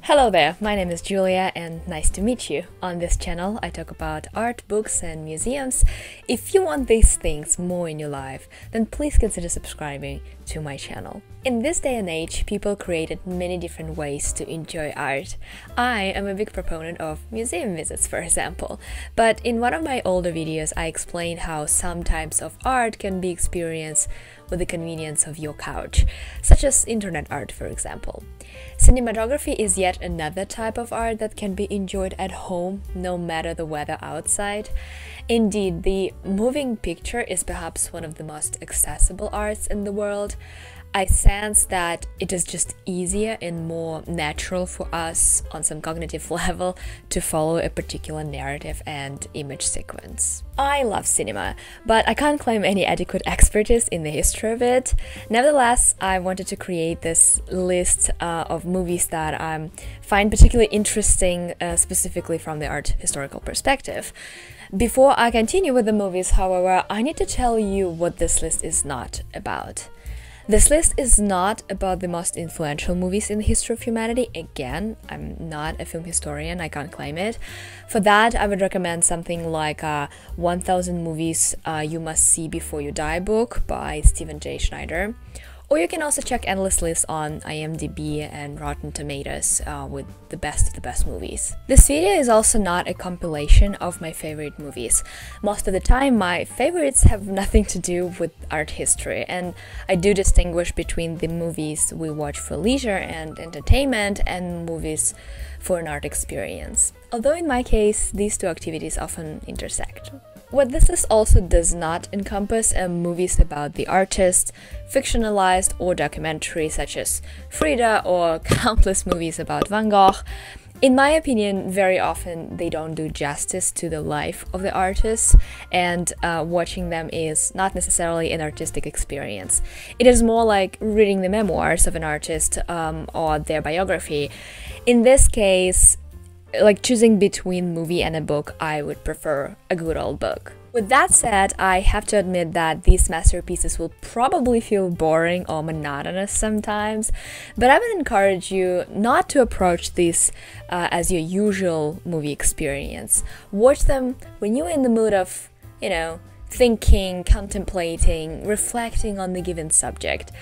Hello there, my name is Julia and nice to meet you. On this channel, I talk about art, books and museums. If you want these things more in your life, then please consider subscribing to my channel. In this day and age, people created many different ways to enjoy art. I am a big proponent of museum visits, for example, but in one of my older videos, I explained how some types of art can be experienced with the convenience of your couch, such as internet art, for example. Cinematography is yet another type of art that can be enjoyed at home, no matter the weather outside. Indeed, the moving picture is perhaps one of the most accessible arts in the world. I sense that it is just easier and more natural for us on some cognitive level to follow a particular narrative and image sequence. I love cinema, but I can't claim any adequate expertise in the history of it. Nevertheless, I wanted to create this list of movies that I find particularly interesting, specifically from the art historical perspective. Before I continue with the movies, however, I need to tell you what this list is not about. This list is not about the most influential movies in the history of humanity. Again, I'm not a film historian, I can't claim it. For that, I would recommend something like 1000 Movies You Must See Before You Die book by Stephen J. Schneider. Or you can also check endless lists on IMDb and Rotten Tomatoes with the best of the best movies. This video is also not a compilation of my favorite movies. Most of the time, my favorites have nothing to do with art history, and I do distinguish between the movies we watch for leisure and entertainment and movies for an art experience. Although in my case, these two activities often intersect. What this list also does not encompass are movies about the artist, fictionalized or documentary such as Frida or countless movies about Van Gogh. In my opinion, very often they don't do justice to the life of the artist, and watching them is not necessarily an artistic experience. It is more like reading the memoirs of an artist or their biography. In this case, like choosing between movie and a book, I would prefer a good old book. With that said, I have to admit that these masterpieces will probably feel boring or monotonous sometimes, but I would encourage you not to approach this as your usual movie experience. Watch them when you're in the mood of, thinking, contemplating, reflecting on the given subject.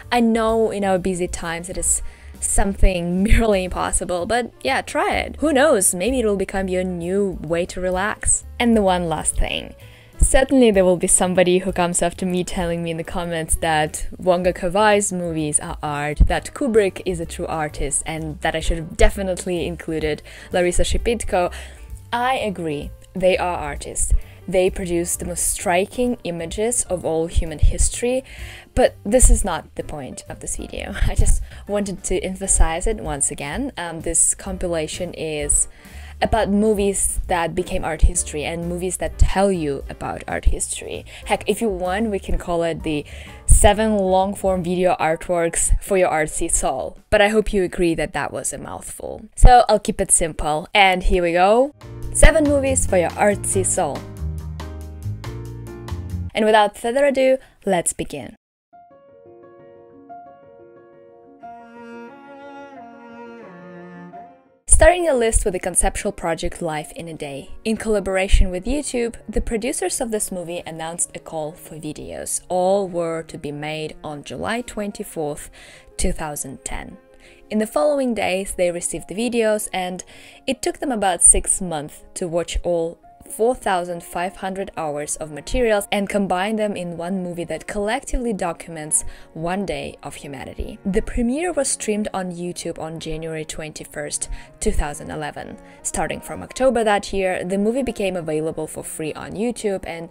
I know in our busy times it is something merely impossible, but yeah, try it. Who knows, maybe it will become your new way to relax. And the one last thing. Certainly there will be somebody who comes after me telling me in the comments that Wong Kar-wai's movies are art, that Kubrick is a true artist, and that I should have definitely included Larissa Shepitko. I agree, they are artists. They produce the most striking images of all human history, but this is not the point of this video. I just wanted to emphasize it once again. This compilation is about movies that became art history and movies that tell you about art history. Heck, if you want, we can call it the 7 long-form video artworks for your artsy soul. But I hope you agree that that was a mouthful. So I'll keep it simple. And here we go. 7 movies for your artsy soul. And without further ado, let's begin. Starting the list with the conceptual project Life in a Day. In collaboration with YouTube, the producers of this movie announced a call for videos. All were to be made on July 24th, 2010. In the following days, they received the videos, and it took them about 6 months to watch all 4,500 hours of materials and combine them in one movie that collectively documents one day of humanity. The premiere was streamed on YouTube on January 21st, 2011. Starting from October that year, the movie became available for free on YouTube, and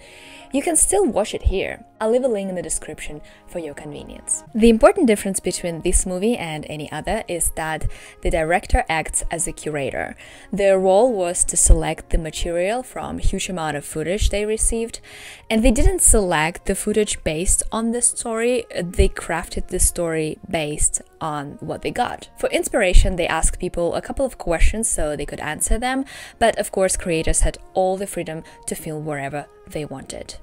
you can still watch it here. I'll leave a link in the description for your convenience. The important difference between this movie and any other is that the director acts as a curator. Their role was to select the material from a huge amount of footage they received, and they didn't select the footage based on the story, they crafted the story based on what they got. For inspiration, they asked people a couple of questions so they could answer them, but of course creators had all the freedom to film wherever they wanted.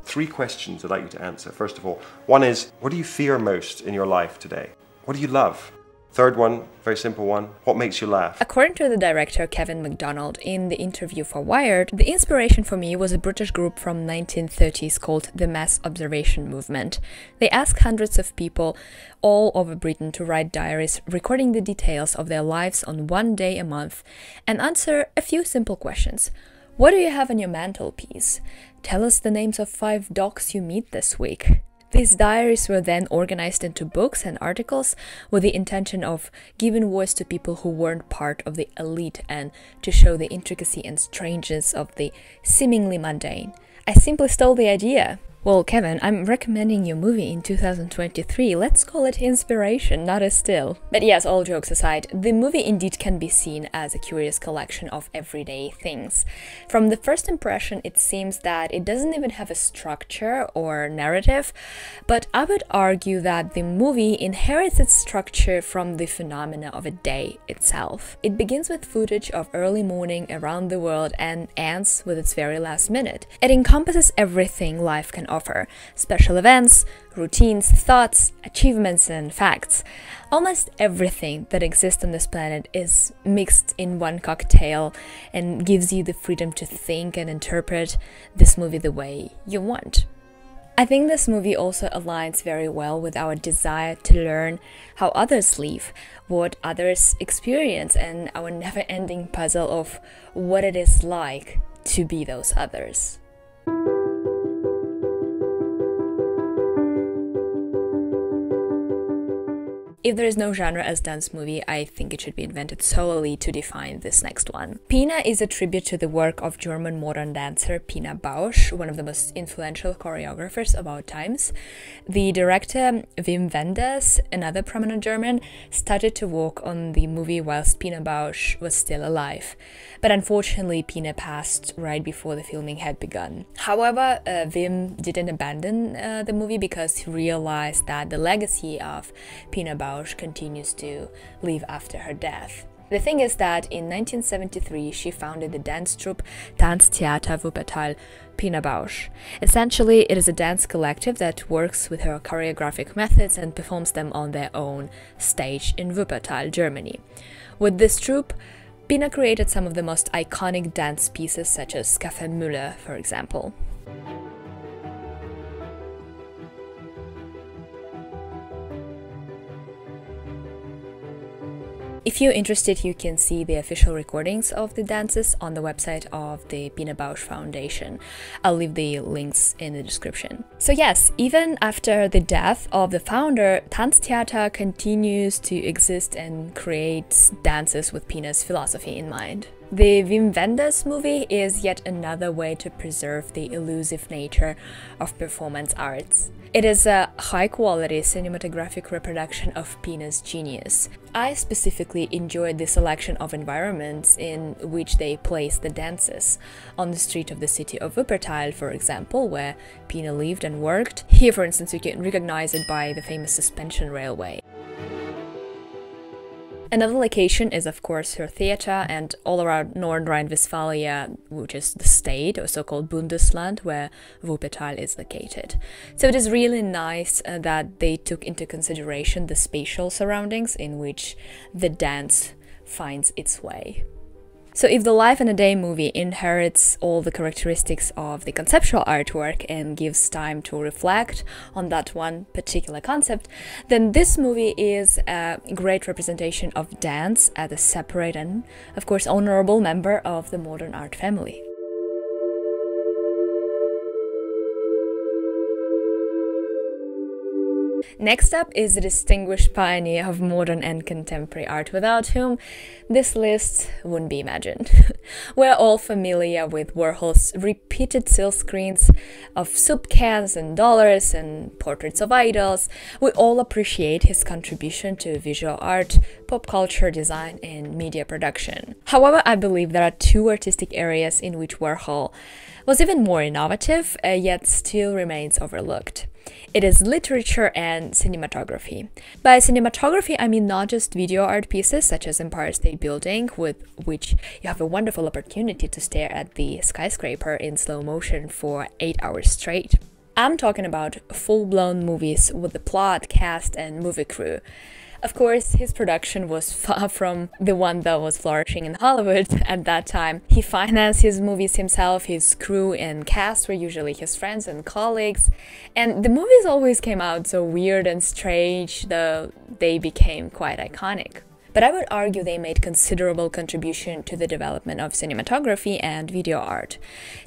3 questions I'd like you to answer. First of all, one is, what do you fear most in your life today? What do you love? Third one, very simple one. What makes you laugh? According to the director Kevin MacDonald in the interview for Wired, the inspiration for me was a British group from 1930s called the Mass Observation Movement. They asked hundreds of people all over Britain to write diaries recording the details of their lives on one day a month and answer a few simple questions. What do you have on your mantelpiece? Tell us the names of 5 dogs you meet this week. These diaries were then organized into books and articles with the intention of giving voice to people who weren't part of the elite and to show the intricacy and strangeness of the seemingly mundane. I simply stole the idea. Well, Kevin, I'm recommending your movie in 2023. Let's call it inspiration, not a still. But yes, all jokes aside, the movie indeed can be seen as a curious collection of everyday things. From the first impression, it seems that it doesn't even have a structure or narrative, but I would argue that the movie inherits its structure from the phenomena of a day itself. It begins with footage of early morning around the world and ends with its very last minute. It encompasses everything life can offer: special events, routines, thoughts, achievements, and facts. Almost everything that exists on this planet is mixed in one cocktail and gives you the freedom to think and interpret this movie the way you want. I think this movie also aligns very well with our desire to learn how others live, what others experience, and our never-ending puzzle of what it is like to be those others. If there is no genre as dance movie, I think it should be invented solely to define this next one. Pina is a tribute to the work of German modern dancer Pina Bausch, one of the most influential choreographers of our times. The director Wim Wenders, another prominent German, started to work on the movie whilst Pina Bausch was still alive. But unfortunately, Pina passed right before the filming had begun. However, Wim didn't abandon the movie because he realized that the legacy of Pina Bausch continues to live after her death. The thing is that in 1973 she founded the dance troupe Tanztheater Wuppertal Pina Bausch. Essentially, it is a dance collective that works with her choreographic methods and performs them on their own stage in Wuppertal, Germany. With this troupe, Pina created some of the most iconic dance pieces such as Café Müller, for example. If you're interested, you can see the official recordings of the dances on the website of the Pina Bausch Foundation. I'll leave the links in the description. So yes, even after the death of the founder, Tanztheater continues to exist and creates dances with Pina's philosophy in mind. The Wim Wenders movie is yet another way to preserve the elusive nature of performance arts. It is a high-quality cinematographic reproduction of Pina's genius. I specifically enjoyed the selection of environments in which they place the dances. On the street of the city of Wuppertal, for example, where Pina lived and worked. Here, for instance, you can recognize it by the famous suspension railway. Another location is, of course, her theater and all around North Rhine-Westphalia, which is the state, or so-called Bundesland, where Wuppertal is located. So it is really nice that they took into consideration the spatial surroundings in which the dance finds its way. So if the Life in a Day movie inherits all the characteristics of the conceptual artwork and gives time to reflect on that one particular concept, then this movie is a great representation of dance as a separate and, of course, honorable member of the modern art family. Next up is a distinguished pioneer of modern and contemporary art, without whom this list wouldn't be imagined. We're all familiar with Warhol's repeated silk screens of soup cans and dollars and portraits of idols. We all appreciate his contribution to visual art, pop culture, design, and media production. However, I believe there are two artistic areas in which Warhol was even more innovative, yet still remains overlooked. It is literature and cinematography. By cinematography, I mean not just video art pieces such as Empire State Building, with which you have a wonderful opportunity to stare at the skyscraper in slow motion for 8 hours straight. I'm talking about full-blown movies with the plot, cast, and movie crew. Of course, his production was far from the one that was flourishing in Hollywood at that time. He financed his movies himself, his crew and cast were usually his friends and colleagues, and the movies always came out so weird and strange, though they became quite iconic. But I would argue they made considerable contribution to the development of cinematography and video art.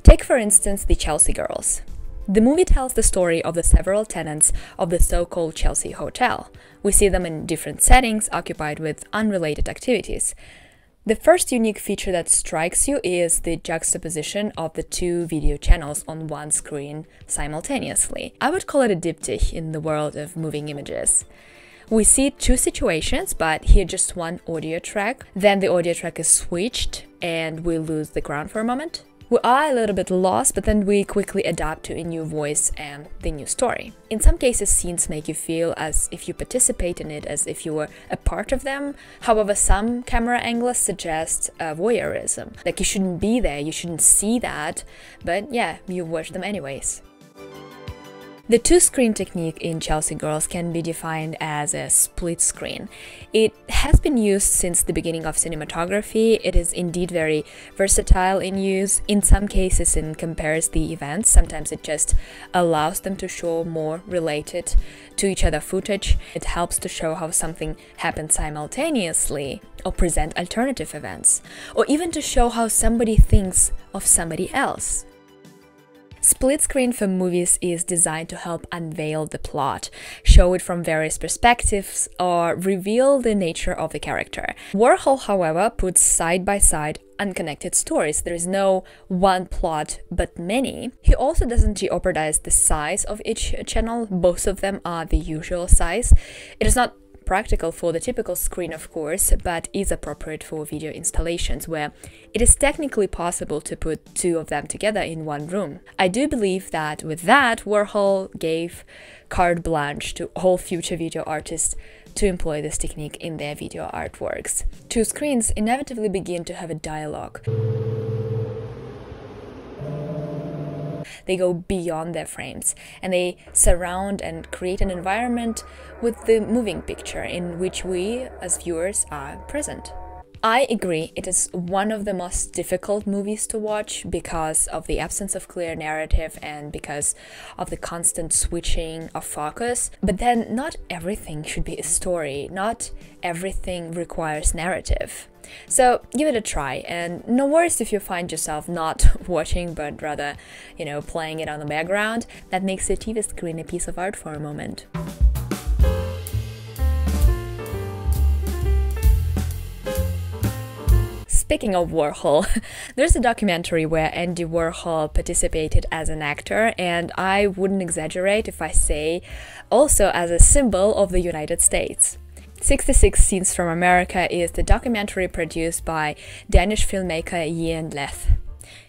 Take, for instance, the Chelsea Girls. The movie tells the story of the several tenants of the so-called Chelsea Hotel. We see them in different settings, occupied with unrelated activities. The first unique feature that strikes you is the juxtaposition of the two video channels on one screen simultaneously. I would call it a diptych in the world of moving images. We see two situations, but here just one audio track. Then the audio track is switched and we lose the ground for a moment. We are a little bit lost, but then we quickly adapt to a new voice and the new story. In some cases, scenes make you feel as if you participate in it, as if you were a part of them. However, some camera angles suggest voyeurism. Like you shouldn't be there, you shouldn't see that, but yeah, you watch them anyways. The two-screen technique in Chelsea Girls can be defined as a split screen. It has been used since the beginning of cinematography. It is indeed very versatile in use. In some cases, it compares the events. Sometimes it just allows them to show more related to each other footage. It helps to show how something happened simultaneously, or present alternative events, or even to show how somebody thinks of somebody else. Split screen for movies is designed to help unveil the plot, show it from various perspectives, or reveal the nature of the character. Warhol, however, puts side-by-side unconnected stories. There is no one plot, but many. He also doesn't jeopardize the size of each channel. Both of them are the usual size. It is not practical for the typical screen, of course, but is appropriate for video installations where it is technically possible to put two of them together in one room. I do believe that with that, Warhol gave carte blanche to all future video artists to employ this technique in their video artworks. Two screens inevitably begin to have a dialogue. They go beyond their frames, and they surround and create an environment with the moving picture in which we, as viewers, are present. I agree, it is one of the most difficult movies to watch because of the absence of clear narrative and because of the constant switching of focus. But then not everything should be a story, not everything requires narrative. So give it a try, and no worries if you find yourself not watching but rather, playing it on the background. That makes the TV screen a piece of art for a moment. Speaking of Warhol, there's a documentary where Andy Warhol participated as an actor, and I wouldn't exaggerate if I say also as a symbol of the United States. 66 Scenes from America is the documentary produced by Danish filmmaker Ian Leth.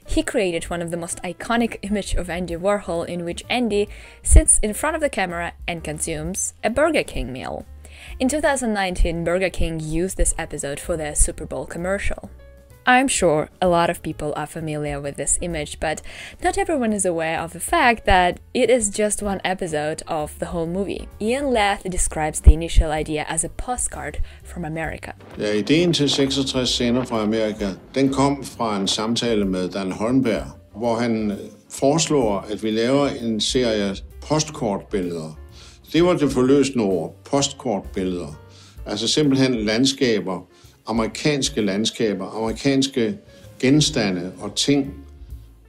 He created one of the most iconic images of Andy Warhol, in which Andy sits in front of the camera and consumes a Burger King meal. In 2019, Burger King used this episode for their Super Bowl commercial. I'm sure a lot of people are familiar with this image, but not everyone is aware of the fact that it is just one episode of the whole movie. Ian Leth describes the initial idea as a postcard from America. Ja, ideen til 66 scener fra Amerika, den kom fra en samtale med Dan Holmberg, hvor han foreslår, at vi laver en serie postkortbilleder. Det var det forløsende ord, postkortbilleder. Altså simpelthen landskaber, amerikanske landskaber, amerikanske genstande og ting,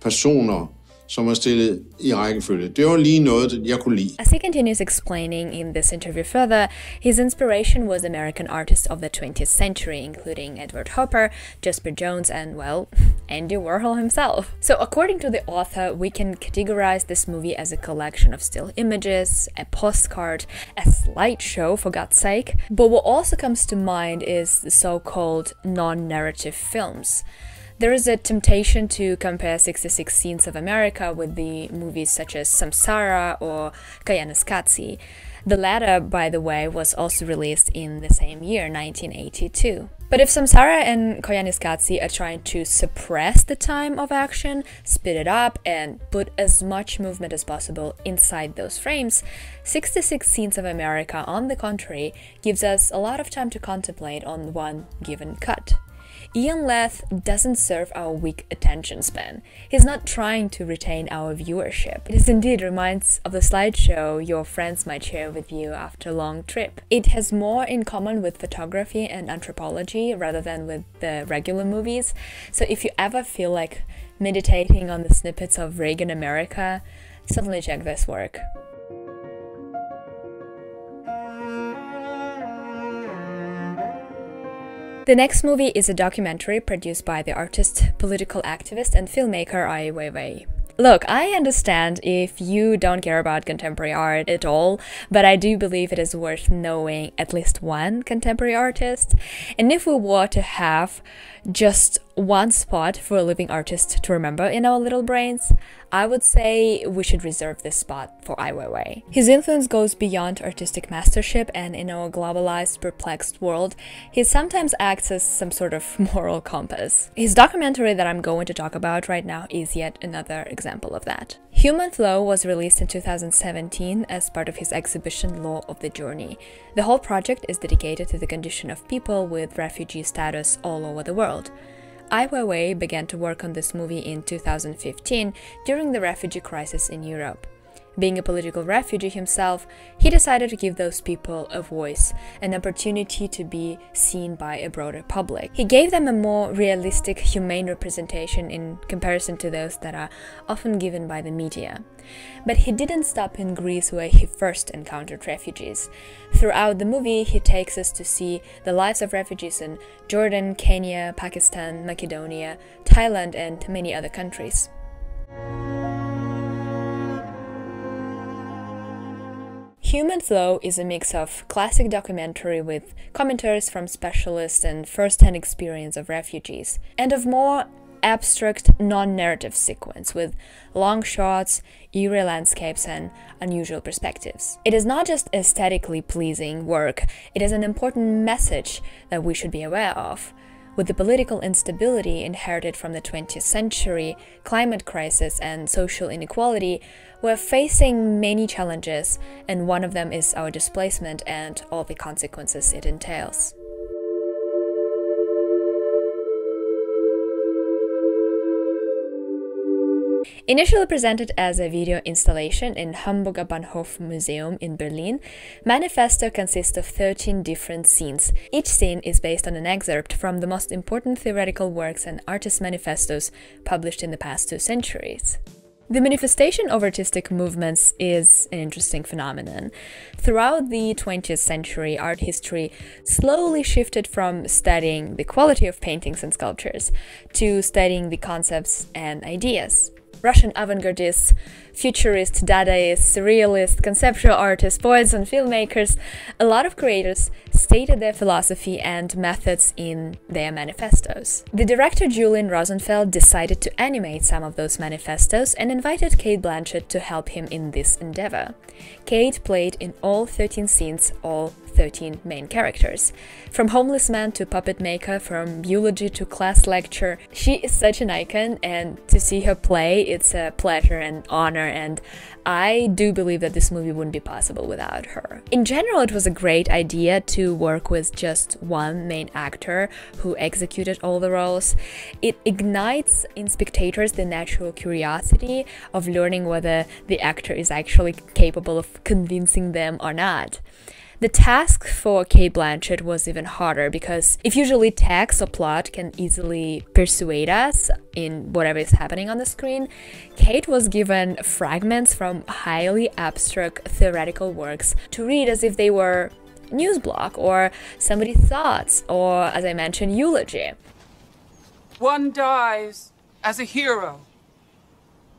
personer, som er stillet i rækkefølge. Det var lige noget, jeg kunne lide. As he continues explaining in this interview further, his inspiration was American artists of the 20th century, including Edward Hopper, Jasper Jones, and, well, Andy Warhol himself. So according to the author, we can categorize this movie as a collection of still images, a postcard, a slideshow, for God's sake. But what also comes to mind is the so-called non-narrative films. There is a temptation to compare 66 Scenes of America with the movies such as Samsara or Koyaanisqatsi. The latter, by the way, was also released in the same year, 1982. But if Samsara and Koyaanisqatsi are trying to suppress the time of action, speed it up, and put as much movement as possible inside those frames, 66 Scenes of America, on the contrary, gives us a lot of time to contemplate on one given cut. Ian Leth doesn't serve our weak attention span. He's not trying to retain our viewership. It indeed reminds of the slideshow your friends might share with you after a long trip. It has more in common with photography and anthropology rather than with the regular movies, so if you ever feel like meditating on the snippets of Reagan America, certainly check this work. The next movie is a documentary produced by the artist, political activist, and filmmaker Ai Weiwei. Look, I understand if you don't care about contemporary art at all, but I do believe it is worth knowing at least one contemporary artist. And if we were to have just one spot for a living artist to remember in our little brains, I would say we should reserve this spot for Ai Weiwei. His influence goes beyond artistic mastership, and in our globalized, perplexed world, he sometimes acts as some sort of moral compass. His documentary that I'm going to talk about right now is yet another example of that. Human Flow was released in 2017 as part of his exhibition Law of the Journey. The whole project is dedicated to the condition of people with refugee status all over the world. Ai Weiwei began to work on this movie in 2015 during the refugee crisis in Europe. Being a political refugee himself, he decided to give those people a voice, an opportunity to be seen by a broader public. He gave them a more realistic, humane representation in comparison to those that are often given by the media. But he didn't stop in Greece, where he first encountered refugees. Throughout the movie, he takes us to see the lives of refugees in Jordan, Kenya, Pakistan, Macedonia, Thailand, and many other countries. Human Flow is a mix of classic documentary with commentaries from specialists and first-hand experience of refugees, and of more abstract, non-narrative sequence with long shots, eerie landscapes, and unusual perspectives. It is not just aesthetically pleasing work, it is an important message that we should be aware of. With the political instability inherited from the 20th century, climate crisis, and social inequality, we're facing many challenges, and one of them is our displacement and all the consequences it entails. Initially presented as a video installation in Hamburger Bahnhof Museum in Berlin, Manifesto consists of 13 different scenes. Each scene is based on an excerpt from the most important theoretical works and artist manifestos published in the past 2 centuries. The manifestation of artistic movements is an interesting phenomenon. Throughout the 20th century, art history slowly shifted from studying the quality of paintings and sculptures to studying the concepts and ideas. Russian avant-gardists, futurists, Dadaists, surrealists, conceptual artists, poets, and filmmakers, a lot of creators stated their philosophy and methods in their manifestos. The director Julian Rosenfeld decided to animate some of those manifestos and invited Cate Blanchett to help him in this endeavor. Cate played in all 13 scenes all 13 main characters. From homeless man to puppet maker, from eulogy to class lecture, she is such an icon, and to see her play, it's a pleasure and honor, and I do believe that this movie wouldn't be possible without her. In general, it was a great idea to work with just one main actor who executed all the roles. It ignites in spectators the natural curiosity of learning whether the actor is actually capable of convincing them or not. The task for Cate Blanchett was even harder, because if usually text or plot can easily persuade us in whatever is happening on the screen, Cate was given fragments from highly abstract theoretical works to read as if they were newsblock or somebody's thoughts, or, as I mentioned, eulogy. One dies as a hero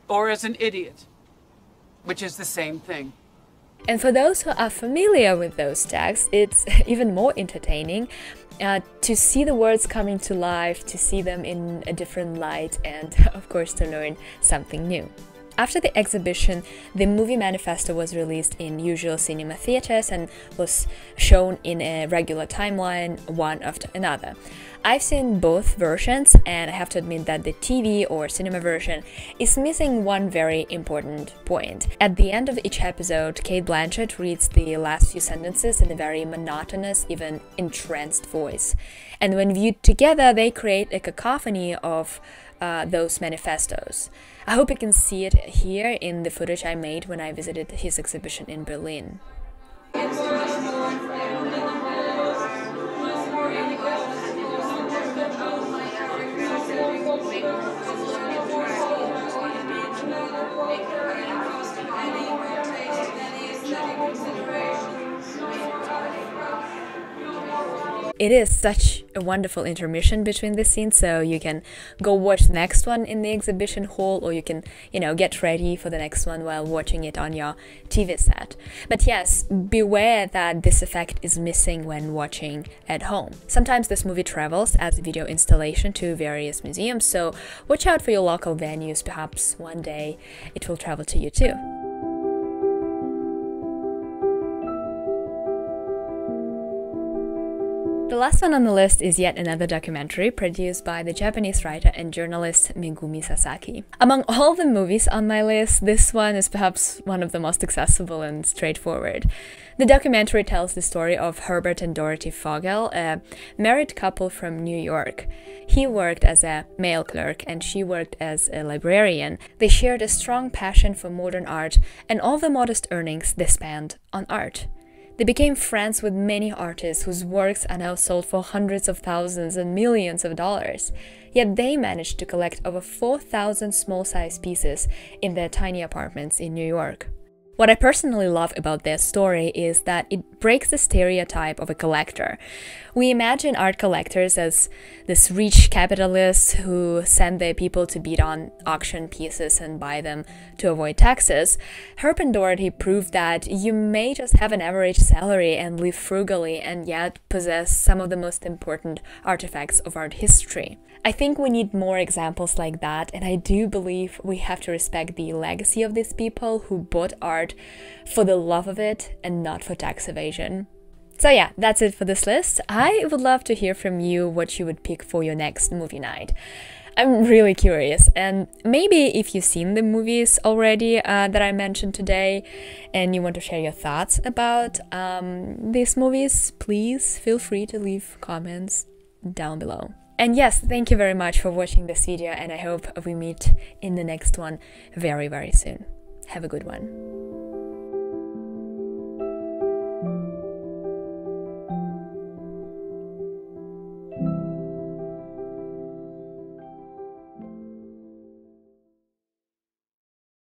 or as an idiot, which is the same thing. And for those who are familiar with those texts, it's even more entertaining to see the words coming to life, to see them in a different light, and of course to learn something new. After the exhibition, the movie manifesto was released in usual cinema theaters and was shown in a regular timeline, one after another. I've seen both versions, and I have to admit that the TV or cinema version is missing one very important point. At the end of each episode, Cate Blanchett reads the last few sentences in a very monotonous, even entranced voice. And when viewed together, they create a cacophony of those manifestos. I hope you can see it here in the footage I made when I visited his exhibition in Berlin. It is such a wonderful intermission between the scenes, so you can go watch the next one in the exhibition hall, or you can, get ready for the next one while watching it on your TV set. But yes, beware that this effect is missing when watching at home. Sometimes this movie travels as a video installation to various museums, so watch out for your local venues. Perhaps one day it will travel to you too. The last one on the list is yet another documentary produced by the Japanese writer and journalist Megumi Sasaki. Among all the movies on my list, this one is perhaps one of the most accessible and straightforward. The documentary tells the story of Herbert and Dorothy Fogel, a married couple from New York. He worked as a mail clerk and she worked as a librarian. They shared a strong passion for modern art, and all the modest earnings they spent on art. They became friends with many artists whose works are now sold for hundreds of thousands and millions of dollars. Yet they managed to collect over 4,000 small-sized pieces in their tiny apartments in New York. What I personally love about their story is that it breaks the stereotype of a collector. We imagine art collectors as this rich capitalists who send their people to bid on auction pieces and buy them to avoid taxes. Herb and Dorothy proved that you may just have an average salary and live frugally and yet possess some of the most important artifacts of art history. I think we need more examples like that, and I do believe we have to respect the legacy of these people who bought art for the love of it and not for tax evasion. So yeah, that's it for this list. I would love to hear from you what you would pick for your next movie night. I'm really curious, and maybe if you've seen the movies already that I mentioned today and you want to share your thoughts about these movies, please feel free to leave comments down below. And yes, thank you very much for watching this video, and I hope we meet in the next one very, very soon. Have a good one.